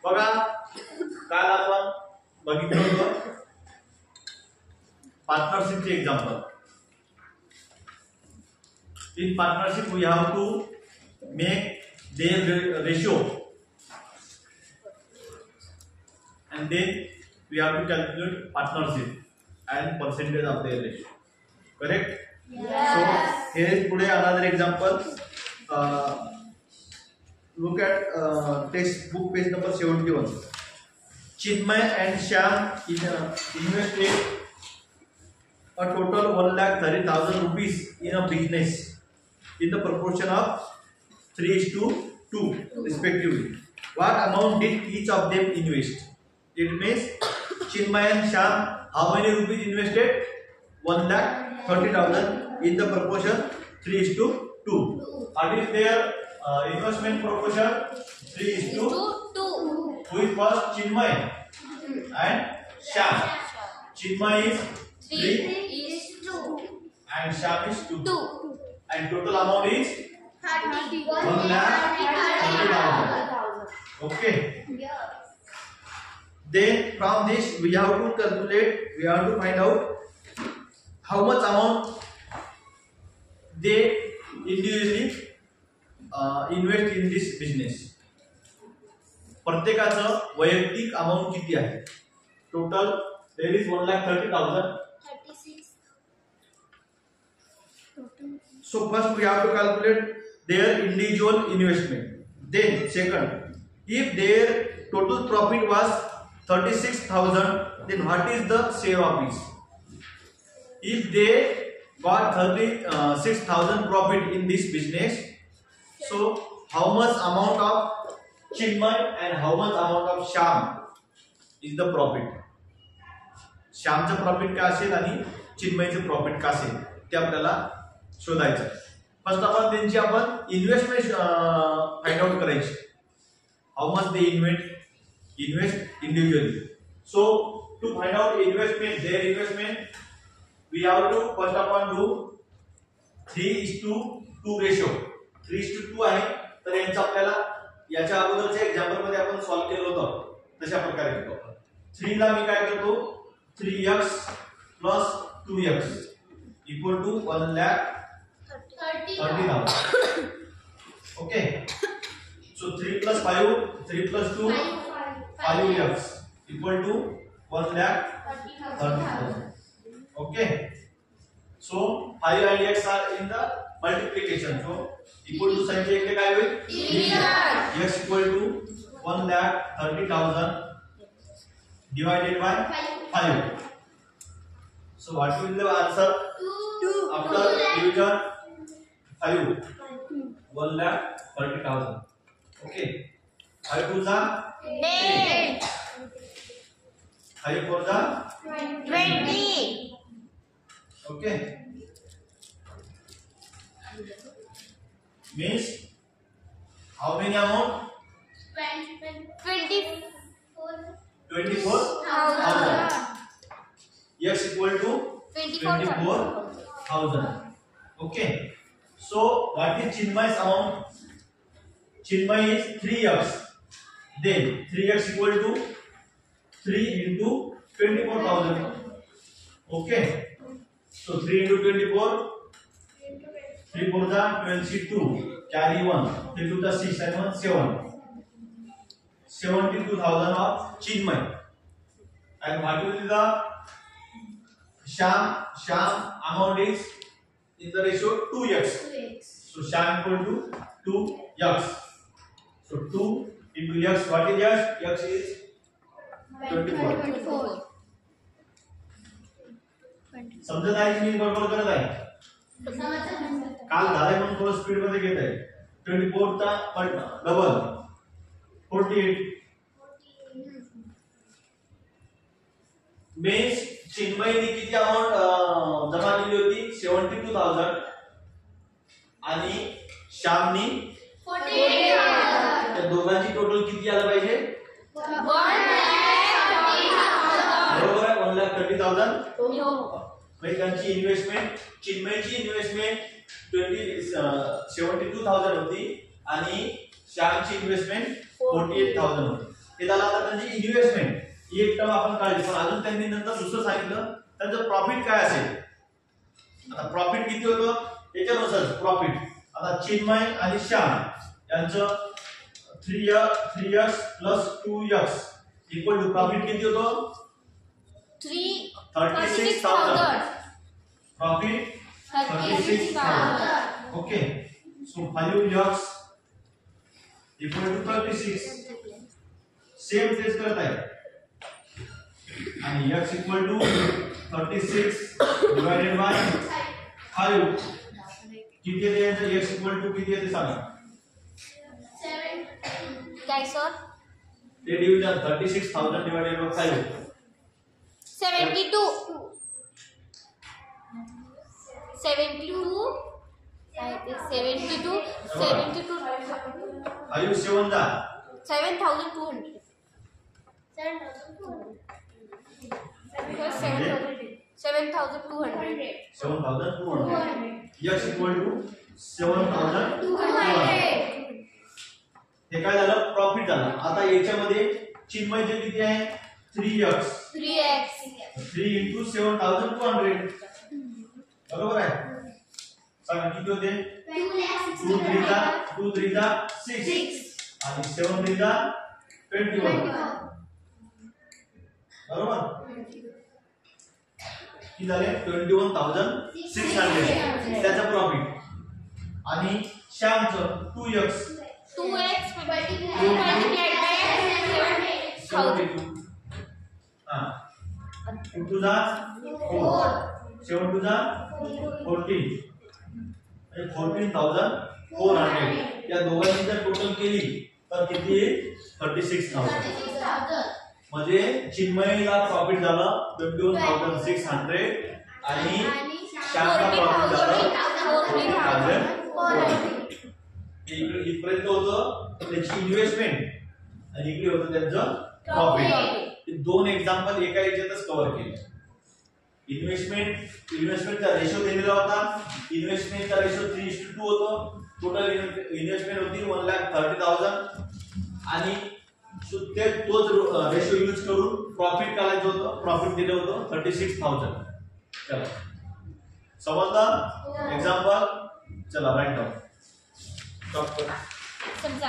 बघा काल आपण बघितलं होतं पार्टनरशिपचे example. In partnership we have to make their ratio and then we have to calculate partnership and percentage of their ratio. Correct? Yes. So here is today another example. Look at textbook page number 71. Chinmay and Shyam invested a total 1,30,000 rupees in a business in the proportion of 3:2 respectively. What amount did each of them invest? It means Chinmay and Shyam, how many rupees invested? 1,30,000 in the proportion 3:2. What is their investment proportion? 3:2. Who is first? Chinmay and Shyam. Chinmay is 3 and Shyam is 2. And total amount is 1,30,000. Okay. Then from this we have to calculate. We have to find out how much amount they individually invest in this business. प्रत्येकाचं वैयक्तिक amount किती आहे? Total there is 1,30,000. So first we have to calculate their individual investment. Then second, if their total profit was 36,000, then what is the share of this? If they got 36,000 profit in this business, so how much amount of Chinmay and how much amount of Shyam is the profit? श्यामचं profit काय असेल आणि चिन्मयचं profit काय असेल ते आपल्याला शोधायचं. First of all त्यांची आपण इन्व्हेस्टमेंट फाइंड आउट करायची. How much they invest individually. So to find out investment their investment we have to first of all do 3:2 ratio. 3:2 आहे तर यांचं आपल्याला याच्या अगोदरच्या एक्झाम्पल मध्ये आपण सॉल्व्ह केलं होतं तशा प्रकारे करतो. 3 ला मी काय करतो 3x plus 2x equal to 1,30,000. Okay. So 3 plus 5, 3 plus 2, 5x equal to 1,30,000. Okay. So 5 and x are in the multiplication. So equal to sign check काय होईल? x equal to 1,30,000 divided by 5. So what will the answer? 2. After division 5. 1,30,000. Okay. 5 2 जा 10. 5 4 जा 20. Okay. Means how many amount? 24,000. X equal to 24,000. Okay. So what is Chinmay's amount? Chinmay is 3x. Then 3x equal to 3 into 24,000. Okay. So 3 into 24. 3 4 जा 22. Carry 1. 3 2 जा 6 and 1 7. 72,000 of Chinmay. And what will be the Shyam amount is in the ratio 2x. So Shyam equal to 2x. So 2 into x, what is x? X is 24. समजत आहे की मी बरोबर करत आहे? काल झालंय म्हणून थोडं स्पीड मध्ये घेत आहे. 24 चा डबल 48. मेन्स चिन्मयनी किती अमाउंट जमा केली होती 72,000 आणि श्यामनी 48,000. त्या दोघांची टोटल किती आलं पाहिजे? 1,30,000. बरोबर आहे 1,30,000. म्हणजे त्यांची इन्व्हेस्टमेंट चिन्मयची इन्व्हेस्टमेंट 72,000 होती आणि श्यामची इन्व्हेस्टमेंट 48,000 होती. हे झालं आता त्यांची इन्व्हेस्टमेंट, ही एक टर्म आपण काढली. पण अजून त्यांनी नंतर दुसरं सांगितलं त्यांचं प्रॉफिट काय असेल. आता प्रॉफिट किती होतं याच्यानुसार प्रॉफिट. आता चिन्मय आणि श्याम यांचं 3x plus 2x equal to profit किती होतं 36,000. Profit 36,000. Okay. So 5x equal to 36. Same तेच करत आहे. आणि x equal to 36 divided by 5. किती येते यांचं x इक्वल टू किती येते सांगा. काय सर ते डिव्हिजन 36,000 डिवाइडेड बाय 5 72 काय ते 72 5 7 दा 7,200 7,200 x इक्वल टू 7,200. हे काय झालं प्रॉफिट झालं. आता याच्यामध्ये चिन्मय जे किती आहे 3x 3 into 7,200 बरोबर आहे. सांगा किती होते 2 3 6 आणि 7 3 21 बरोबर. किती झाले 21,600 त्याचा प्रॉफिट. आणि श्यामचं 2x multiplied by 7,000 हां 2 2 जा 4 7 2 जा 14 म्हणजे 14,400. या दोघांची जर टोटल केली तर किती 36,000. म्हणजे चिन्मयला प्रॉफिट झालं 21,600 आणि श्यामला प्रॉफिट झालं 14,400. इकडे होतं त्याची इन्व्हेस्टमेंट आणि इकडे होतं त्यांचं प्रॉफिट. दोन एक्झाम्पल एका याच्यातच कव्हर केले. इन्व्हेस्टमेंटचा रेशो दिलेला होता. इन्व्हेस्टमेंटचा रेशो 3:2 होतो. टोटल इन्व्हेस्टमेंट होती 1,30,000 आणि तोच रेशो यूज करून प्रॉफिट काढायचं होतं. प्रॉफिट दिलं होतं 36,000. चला समजलं एक्झाम्पल. चला राईट डाऊन. समजा